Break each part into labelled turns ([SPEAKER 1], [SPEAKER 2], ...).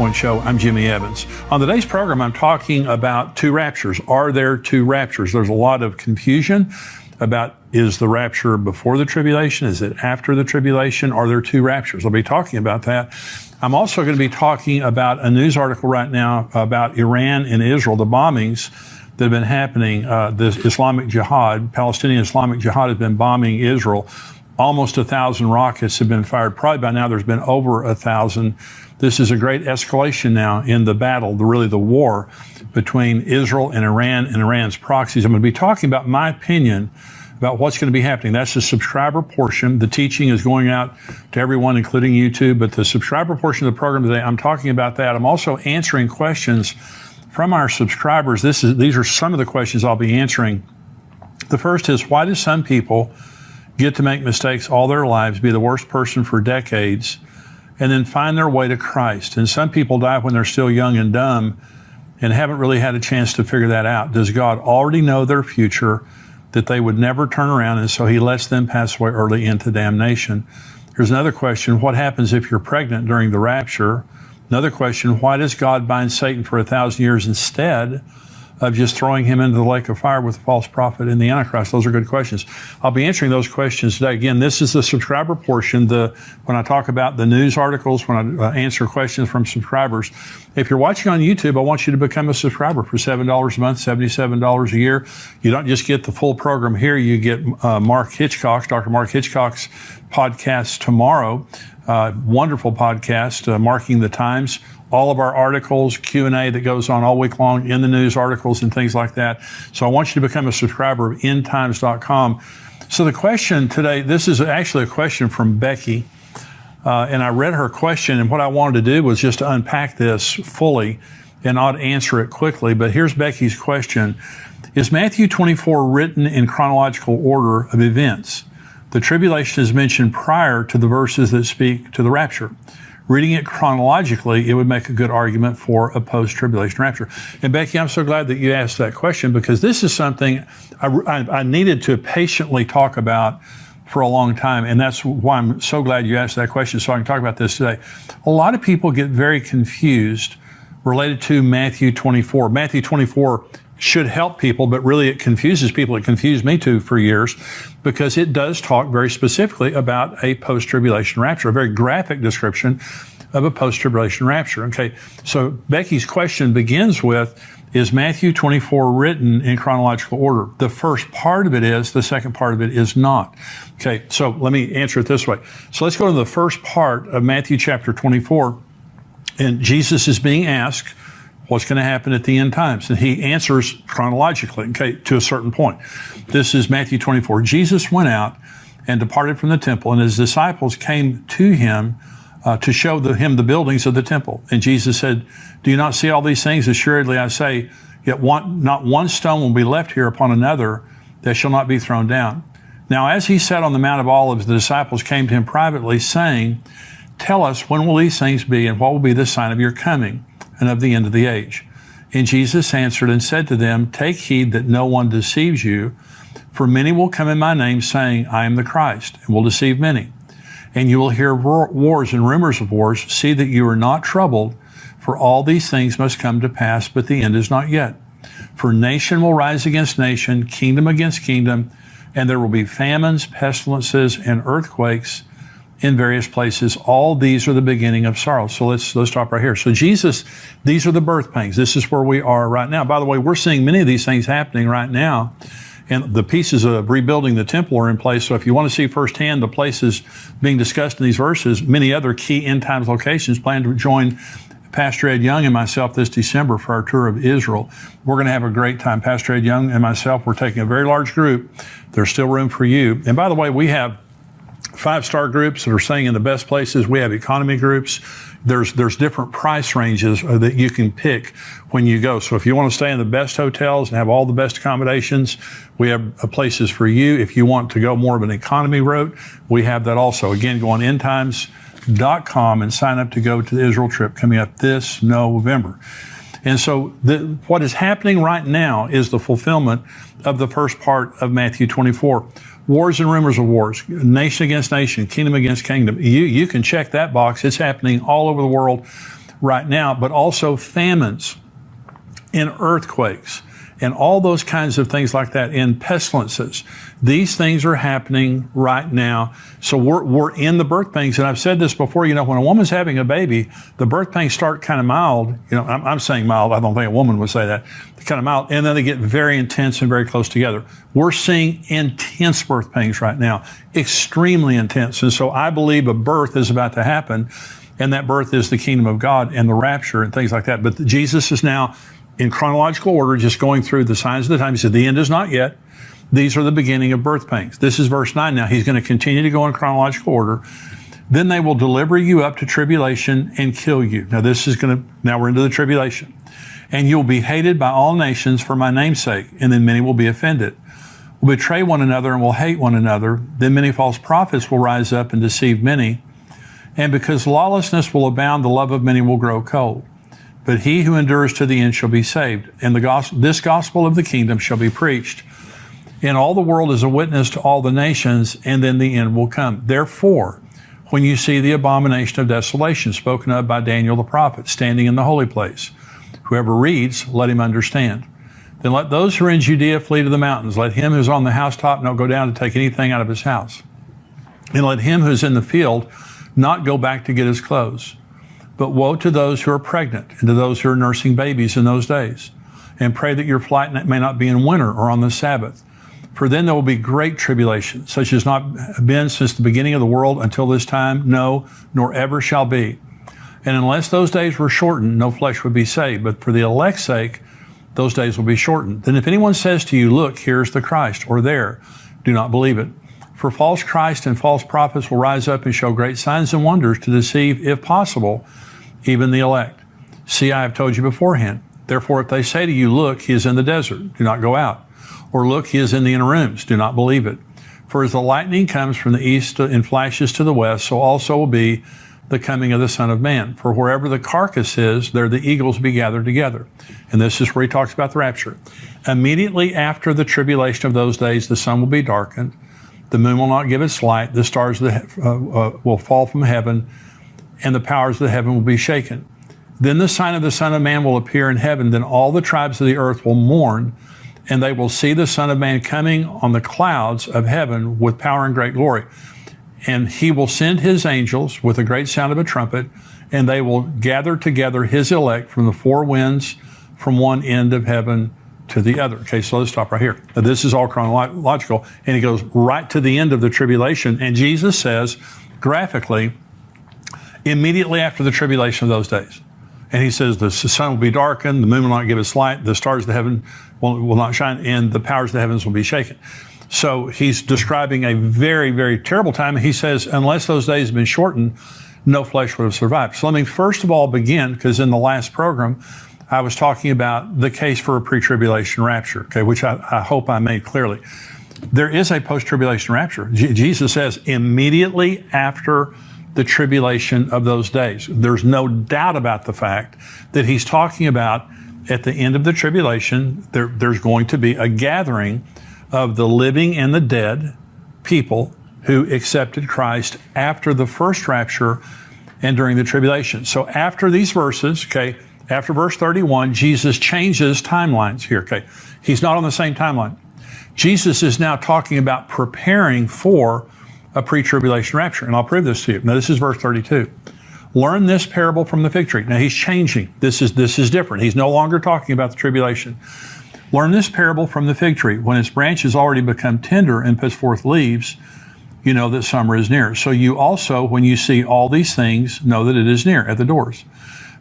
[SPEAKER 1] Point Show. I'm Jimmy Evans. On today's program, I'm talking about two raptures. Are there two raptures? There's a lot of confusion about, is the rapture before the tribulation? Is it after the tribulation? Are there two raptures? I'll be talking about that. I'm also going to be talking about a news article right now about Iran and Israel, the bombings that have been happening. The Islamic Jihad, Palestinian Islamic Jihad, has been bombing Israel. Almost 1,000 rockets have been fired. Probably by now there's been over 1,000. This is a great escalation now in the battle, the war between Israel and Iran's proxies. I'm going to be talking about my opinion about what's going to be happening. That's the subscriber portion. The teaching is going out to everyone, including YouTube, but the subscriber portion of the program today, I'm talking about that. I'm also answering questions from our subscribers. These are some of the questions I'll be answering. The first is, why do some people get to make mistakes all their lives, be the worst person for decades, and then find their way to Christ? And some people die when they're still young and dumb and haven't really had a chance to figure that out. Does God already know their future, that they would never turn around, and so he lets them pass away early into damnation? Here's another question. What happens if you're pregnant during the rapture? Another question. Why does God bind Satan for 1,000 years instead of just throwing him into the lake of fire with the false prophet and the Antichrist? Those are good questions. I'll be answering those questions today. Again, this is the subscriber portion. When I talk about the news articles, when I answer questions from subscribers. If you're watching on YouTube, I want you to become a subscriber for $7 a month, $77 a year. You don't just get the full program here. You get Dr. Mark Hitchcock's podcast tomorrow. Wonderful podcast, Marking the Times. All of our articles, Q&A that goes on all week long in the news articles and things like that. So I want you to become a subscriber of endtimes.com. So the question today, this is actually a question from Becky. And I read her question, and what I wanted to do was just to unpack this fully and not answer it quickly. But here's Becky's question. Is Matthew 24 written in chronological order of events? The tribulation is mentioned prior to the verses that speak to the rapture. Reading it chronologically, it would make a good argument for a post-tribulation rapture. And Becky, I'm so glad that you asked that question, because this is something I needed to patiently talk about for a long time. And that's why I'm so glad you asked that question, so I can talk about this today. A lot of people get very confused related to Matthew 24. Matthew 24 should help people, but really it confuses people. It confused me too for years, because it does talk very specifically about a post-tribulation rapture, a very graphic description of a post-tribulation rapture. Okay, so Becky's question begins with, is Matthew 24 written in chronological order? The first part of it is, the second part of it is not. Okay, so let me answer it this way. So let's go to the first part of Matthew chapter 24, and Jesus is being asked, what's going to happen at the end times? And he answers chronologically, okay, to a certain point. This is Matthew 24. Jesus went out and departed from the temple, and his disciples came to him to show him the buildings of the temple. And Jesus said, do you not see all these things? Assuredly I say, yet not one stone will be left here upon another that shall not be thrown down. Now as he sat on the Mount of Olives, the disciples came to him privately, saying, tell us, when will these things be, and what will be the sign of your coming and of the end of the age? And Jesus answered and said to them, take heed that no one deceives you, for many will come in my name, saying, I am the Christ, and will deceive many. And you will hear wars and rumors of wars. See that you are not troubled, for all these things must come to pass, but the end is not yet. For nation will rise against nation, kingdom against kingdom, and there will be famines, pestilences, and earthquakes in various places. All these are the beginning of sorrow. So let's stop right here. So Jesus, these are the birth pangs. This is where we are right now. By the way, we're seeing many of these things happening right now, and the pieces of rebuilding the temple are in place. So if you want to see firsthand the places being discussed in these verses, many other key end times locations, plan to join Pastor Ed Young and myself this December for our tour of Israel. We're going to have a great time. Pastor Ed Young and myself, we're taking a very large group. There's still room for you. And by the way, we have 5-star groups that are staying in the best places. We have economy groups. There's different price ranges that you can pick when you go. So if you want to stay in the best hotels and have all the best accommodations, we have places for you. If you want to go more of an economy route, we have that also. Again, go on endtimes.com and sign up to go to the Israel trip coming up this November. And so what is happening right now is the fulfillment of the first part of Matthew 24. Wars and rumors of wars, nation against nation, kingdom against kingdom. You can check that box. It's happening all over the world right now, but also famines and earthquakes and all those kinds of things like that, and pestilences. These things are happening right now. So we're in the birth pains. And I've said this before, when a woman's having a baby, the birth pains start kind of mild. I'm saying mild. I don't think a woman would say that. They're kind of mild. And then they get very intense and very close together. We're seeing intense birth pains right now, extremely intense. And so I believe a birth is about to happen. And that birth is the kingdom of God and the rapture and things like that. But Jesus is now, in chronological order, just going through the signs of the time. He said, the end is not yet. These are the beginning of birth pains. This is verse 9 now. He's going to continue to go in chronological order. Then they will deliver you up to tribulation and kill you. Now we're into the tribulation. And you'll be hated by all nations for my name's sake, and then many will be offended. Will betray one another and will hate one another. Then many false prophets will rise up and deceive many. And because lawlessness will abound, the love of many will grow cold. But he who endures to the end shall be saved. And this gospel of the kingdom shall be preached in all the world as a witness to all the nations, and then the end will come. Therefore, when you see the abomination of desolation spoken of by Daniel the prophet standing in the holy place, whoever reads, let him understand. Then let those who are in Judea flee to the mountains. Let him who's on the housetop not go down to take anything out of his house. And let him who's in the field not go back to get his clothes. But woe to those who are pregnant and to those who are nursing babies in those days. And pray that your flight may not be in winter or on the Sabbath. For then there will be great tribulation, such as not been since the beginning of the world until this time, no, nor ever shall be. And unless those days were shortened, no flesh would be saved. But for the elect's sake, those days will be shortened. Then if anyone says to you, look, here's the Christ, or there, do not believe it. For false Christ and false prophets will rise up and show great signs and wonders to deceive, if possible, even the elect. See, I have told you beforehand. Therefore, if they say to you, look, he is in the desert, do not go out. Or look, he is in the inner rooms, do not believe it. For as the lightning comes from the east and flashes to the west, so also will be the coming of the Son of Man. For wherever the carcass is, there the eagles will be gathered together. And this is where he talks about the rapture. Immediately after the tribulation of those days, the sun will be darkened, the moon will not give its light, the stars will fall from heaven, and the powers of the heaven will be shaken. Then the sign of the Son of Man will appear in heaven. Then all the tribes of the earth will mourn, and they will see the Son of Man coming on the clouds of heaven with power and great glory. And he will send his angels with a great sound of a trumpet, and they will gather together his elect from the four winds, from one end of heaven to the other. Okay, so let's stop right here. Now, this is all chronological, and he goes right to the end of the tribulation. And Jesus says, graphically, immediately after the tribulation of those days. And he says the sun will be darkened, the moon will not give its light, the stars of the heaven will not shine, and the powers of the heavens will be shaken. So he's describing a very, very terrible time. He says, unless those days have been shortened, no flesh would have survived. So let me first of all begin, because in the last program, I was talking about the case for a pre-tribulation rapture, okay, which I hope I made clearly. There is a post-tribulation rapture. Jesus says immediately after the tribulation of those days. There's no doubt about the fact that he's talking about at the end of the tribulation, there's going to be a gathering of the living and the dead people who accepted Christ after the first rapture and during the tribulation. So after these verses, okay, after verse 31, Jesus changes timelines here, okay? He's not on the same timeline. Jesus is now talking about preparing for a pre-tribulation rapture. And I'll prove this to you. Now, this is verse 32. Learn this parable from the fig tree. Now, he's changing. This is different. He's no longer talking about the tribulation. Learn this parable from the fig tree. When its branch has already become tender and puts forth leaves, you know that summer is near. So you also, when you see all these things, know that it is near at the doors.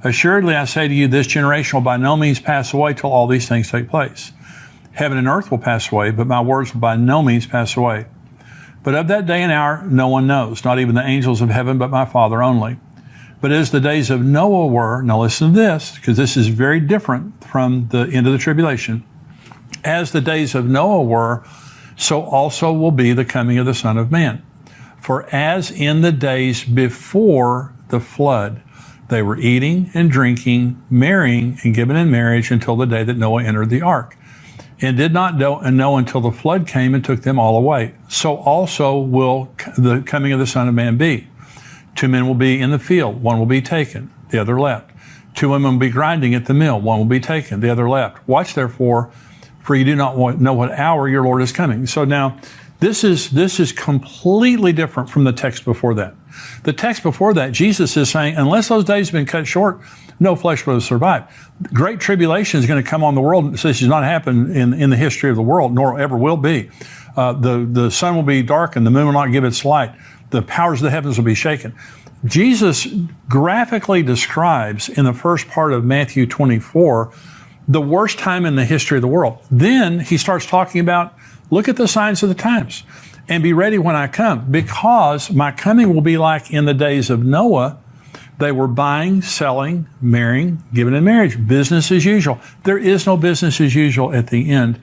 [SPEAKER 1] Assuredly, I say to you, this generation will by no means pass away till all these things take place. Heaven and earth will pass away, but my words will by no means pass away. But of that day and hour, no one knows, not even the angels of heaven, but my Father only. But as the days of Noah were, now listen to this, because this is very different from the end of the tribulation. As the days of Noah were, so also will be the coming of the Son of Man. For as in the days before the flood, they were eating and drinking, marrying and given in marriage until the day that Noah entered the ark, and did not know until the flood came and took them all away. So also will the coming of the Son of Man be. 2 men will be in the field, one will be taken, the other left. 2 women will be grinding at the mill. One will be taken, the other left. Watch therefore, for you do not know what hour your Lord is coming. So now, this is completely different from the text before that. The text before that, Jesus is saying, unless those days have been cut short, no flesh will have survived. Great tribulation is going to come on the world. This has not happened in the history of the world, nor ever will be. The sun will be darkened, the moon will not give its light. The powers of the heavens will be shaken. Jesus graphically describes in the first part of Matthew 24 the worst time in the history of the world. Then he starts talking about, look at the signs of the times and be ready when I come, because my coming will be like in the days of Noah. They were buying, selling, marrying, giving in marriage, business as usual. There is no business as usual at the end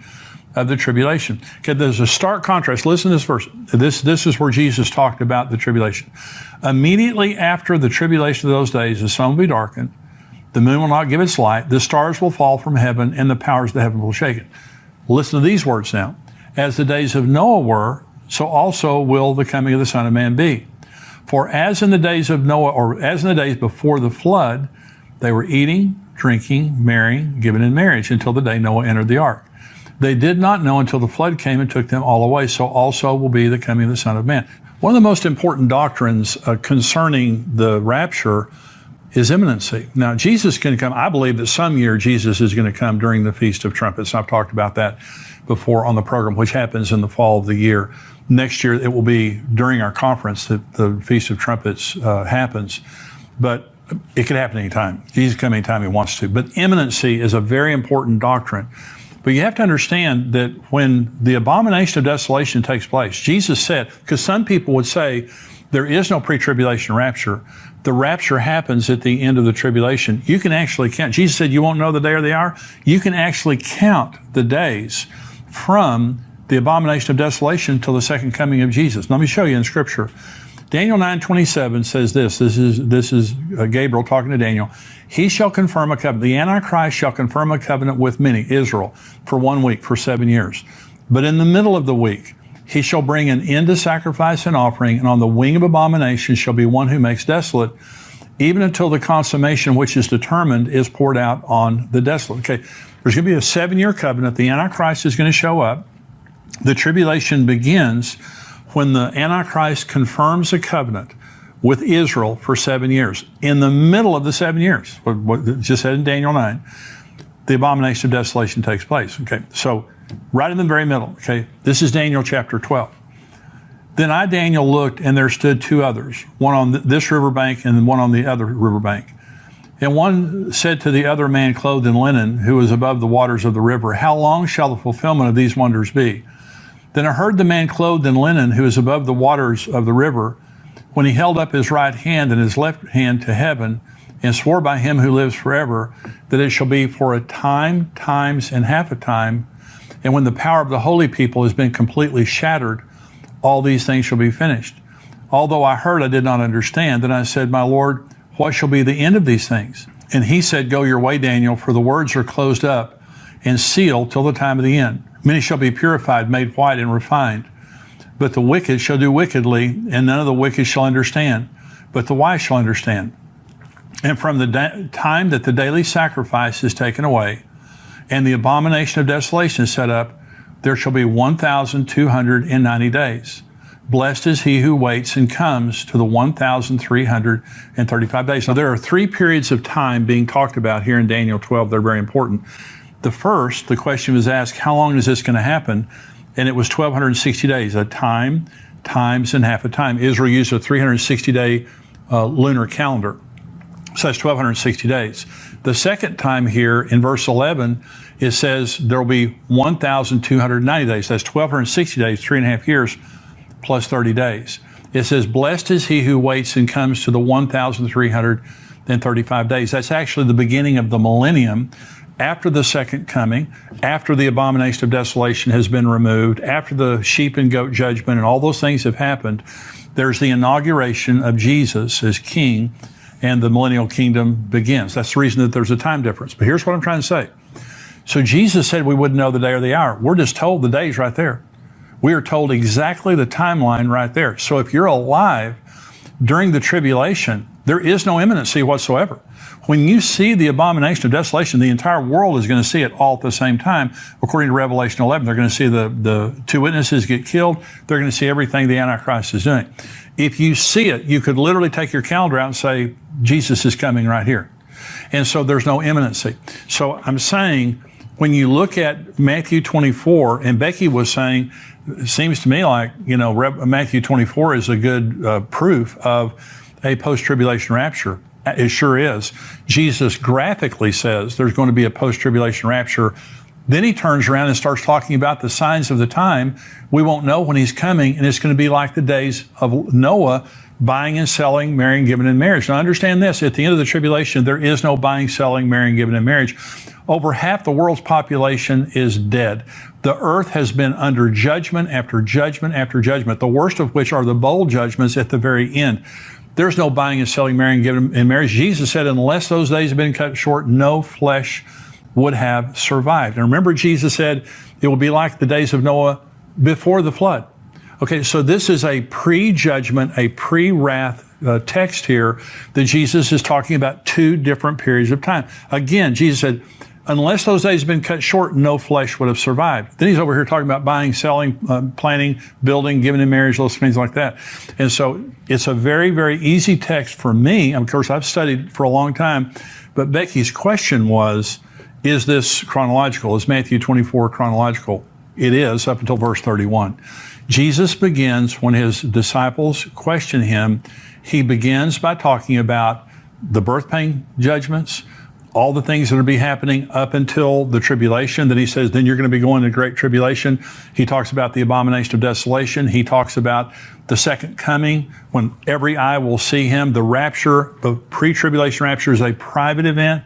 [SPEAKER 1] of the tribulation. Okay, there's a stark contrast. Listen to this verse. This is where Jesus talked about the tribulation. Immediately after the tribulation of those days, the sun will be darkened, the moon will not give its light, the stars will fall from heaven, and the powers of the heaven will shake it. Listen to these words now. As the days of Noah were, so also will the coming of the Son of Man be. For as in the days of Noah, or as in the days before the flood, they were eating, drinking, marrying, giving in marriage, until the day Noah entered the ark. They did not know until the flood came and took them all away. So also will be the coming of the Son of Man. One of the most important doctrines concerning the rapture is imminency. Now, Jesus is going to come. I believe that some year Jesus is going to come during the Feast of Trumpets. I've talked about that before on the program, which happens in the fall of the year. Next year, it will be during our conference that the Feast of Trumpets happens. But it could happen anytime. Jesus can come anytime he wants to. But imminency is a very important doctrine. But you have to understand that when the abomination of desolation takes place, Jesus said, because some people would say there is no pre-tribulation rapture. The rapture happens at the end of the tribulation. You can actually count. Jesus said you won't know the day or the hour. You can actually count the days from the abomination of desolation until the second coming of Jesus. Let me show you in Scripture. Daniel 9:27 says this. This is Gabriel talking to Daniel. He shall confirm a covenant. The Antichrist shall confirm a covenant with many, Israel, for 1 week, for 7 years. But in the middle of the week, he shall bring an end to sacrifice and offering, and on the wing of abomination shall be one who makes desolate, even until the consummation which is determined is poured out on the desolate. Okay, there's going to be a 7-year covenant. The Antichrist is going to show up. The tribulation begins when the Antichrist confirms a covenant with Israel for 7 years. In the middle of the 7 years, what it just said in Daniel 9, the abomination of desolation takes place. Okay, so right in the very middle. Okay, this is Daniel chapter 12. Then I, Daniel, looked, and there stood 2 others, one on this riverbank and one on the other riverbank. And one said to the other man clothed in linen, who was above the waters of the river, how long shall the fulfillment of these wonders be? Then I heard the man clothed in linen, who is above the waters of the river, when he held up his right hand and his left hand to heaven, and swore by him who lives forever, that it shall be for a time, times, and half a time, and when the power of the holy people has been completely shattered, all these things shall be finished. Although I heard, I did not understand. Then I said, my Lord, what shall be the end of these things? And he said, go your way, Daniel, for the words are closed up and sealed till the time of the end. Many shall be purified, made white, and refined. But the wicked shall do wickedly, and none of the wicked shall understand, but the wise shall understand. And from the time that the daily sacrifice is taken away, and the abomination of desolation is set up, there shall be 1,290 days. Blessed is he who waits and comes to the 1,335 days. Now, there are 3 periods of time being talked about here in Daniel 12. They're very important. The first, the question was asked, how long is this going to happen? And it was 1,260 days, a time, times, and half a time. Israel used a 360-day lunar calendar. So that's 1,260 days. The second time here in verse 11, it says there will be 1,290 days. That's 1,260 days, 3.5 years, plus 30 days. It says, blessed is he who waits and comes to the 1,335 days. That's actually the beginning of the millennium, after the second coming, after the abomination of desolation has been removed, after the sheep and goat judgment and all those things have happened. There's the inauguration of Jesus as king, and the millennial kingdom begins. That's the reason that there's a time difference. But here's what I'm trying to say. So Jesus said we wouldn't know the day or the hour. We're just told the day's right there. We are told exactly the timeline right there. So if you're alive during the tribulation, There is no imminency whatsoever. When you see the abomination of desolation, the entire world is going to see it all at the same time. According to Revelation 11, they're going to see the two witnesses get killed. They're going to see everything the Antichrist is doing. If you see it, you could literally take your calendar out and say, Jesus is coming right here. And so there's no imminency. So I'm saying, when you look at Matthew 24, and Becky was saying, it seems to me like, Matthew 24 is a good proof of a post-tribulation rapture. It sure is. Jesus graphically says there's going to be a post-tribulation rapture. Then he turns around and starts talking about the signs of the time. We won't know when he's coming, and it's going to be like the days of Noah, buying and selling, marrying, giving in marriage. Now understand this, at the end of the tribulation, there is no buying, selling, marrying, giving in marriage. Over half the world's population is dead. The earth has been under judgment after judgment after judgment, the worst of which are the bowl judgments at the very end. There's no buying and selling, marrying, giving in marriage. Jesus said, unless those days have been cut short, no flesh would have survived. And remember, Jesus said, it will be like the days of Noah before the flood. Okay, so this is a pre-judgment, a pre-wrath text here that Jesus is talking about two different periods of time. Again, Jesus said, unless those days have been cut short, no flesh would have survived. Then he's over here talking about buying, selling, planning, building, giving in marriage, those things like that. And so it's a very, very easy text for me. Of course, I've studied for a long time, but Becky's question was, is this chronological? Is Matthew 24 chronological? It is, up until verse 31. Jesus begins, when his disciples question him, he begins by talking about the birth pain judgments, all the things that will be happening up until the tribulation. Then he says, then you're going to be going to great tribulation. He talks about the abomination of desolation. He talks about the second coming, when every eye will see him. The rapture, the pre-tribulation rapture, is a private event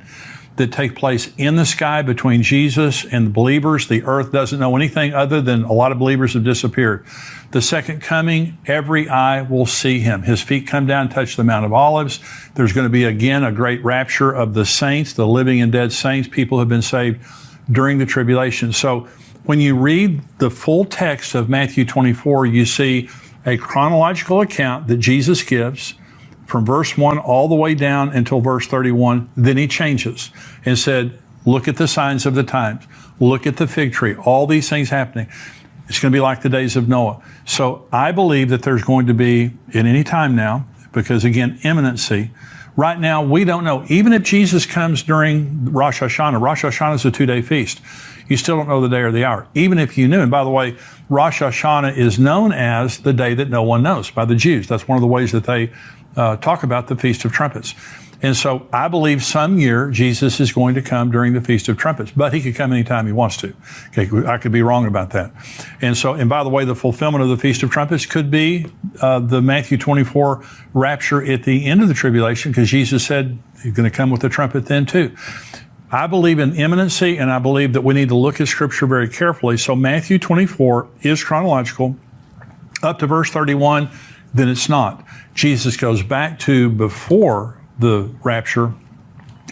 [SPEAKER 1] that take place in the sky between Jesus and the believers. The earth doesn't know anything other than a lot of believers have disappeared. The second coming, every eye will see him. His feet come down, touch the Mount of Olives. There's going to be, again, a great rapture of the saints, the living and dead saints. People have been saved during the tribulation. So when you read the full text of Matthew 24, you see a chronological account that Jesus gives from verse 1 all the way down until verse 31. Then he changes and said, look at the signs of the times. Look at the fig tree. All these things happening. It's going to be like the days of Noah. So I believe that there's going to be, at any time now, because again, imminency. Right now, we don't know. Even if Jesus comes during Rosh Hashanah is a 2-day feast. You still don't know the day or the hour. Even if you knew. And by the way, Rosh Hashanah is known as the day that no one knows by the Jews. That's one of the ways that they talk about the Feast of Trumpets. And so I believe some year Jesus is going to come during the Feast of Trumpets, but he could come anytime he wants to. Okay, I could be wrong about that. And by the way, the fulfillment of the Feast of Trumpets could be the Matthew 24 rapture at the end of the tribulation, because Jesus said he's going to come with a trumpet then too. I believe in imminency, and I believe that we need to look at Scripture very carefully. So Matthew 24 is chronological up to verse 31. Then it's not. Jesus goes back to before the rapture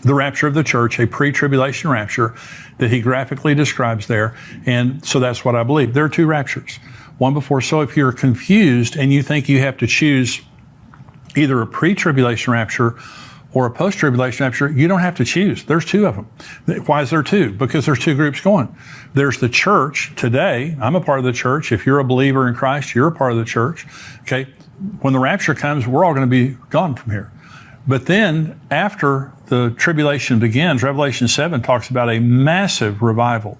[SPEAKER 1] of the church, a pre-tribulation rapture that he graphically describes there. And so that's what I believe. There are two raptures, one before. So if you're confused and you think you have to choose either a pre-tribulation rapture or a post-tribulation rapture, you don't have to choose. There's two of them. Why is there two? Because there's two groups going. There's the church today. I'm a part of the church. If you're a believer in Christ, you're a part of the church. Okay. When the rapture comes, we're all going to be gone from here. But then after the tribulation begins, Revelation 7 talks about a massive revival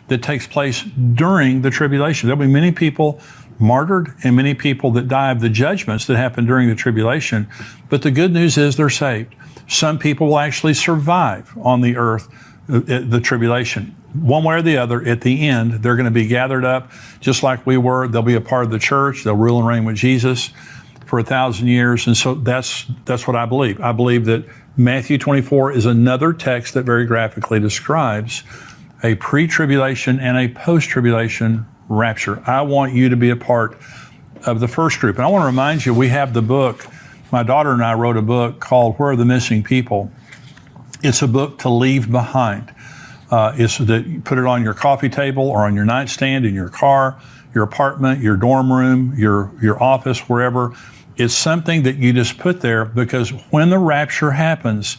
[SPEAKER 1] that takes place during the tribulation. There'll be many people martyred and many people that die of the judgments that happen during the tribulation. But the good news is they're saved. Some people will actually survive on the earth, the tribulation. One way or the other, at the end, they're going to be gathered up just like we were. They'll be a part of the church. They'll rule and reign with Jesus for 1,000 years. And so that's what I believe. I believe that Matthew 24 is another text that very graphically describes a pre-tribulation and a post-tribulation rapture. I want you to be a part of the first group. And I want to remind you, we have the book. My daughter and I wrote a book called Where Are the Missing People? It's a book to leave behind. It's that you put it on your coffee table or on your nightstand in your car, your apartment, your dorm room, your office, wherever. It's something that you just put there because when the rapture happens,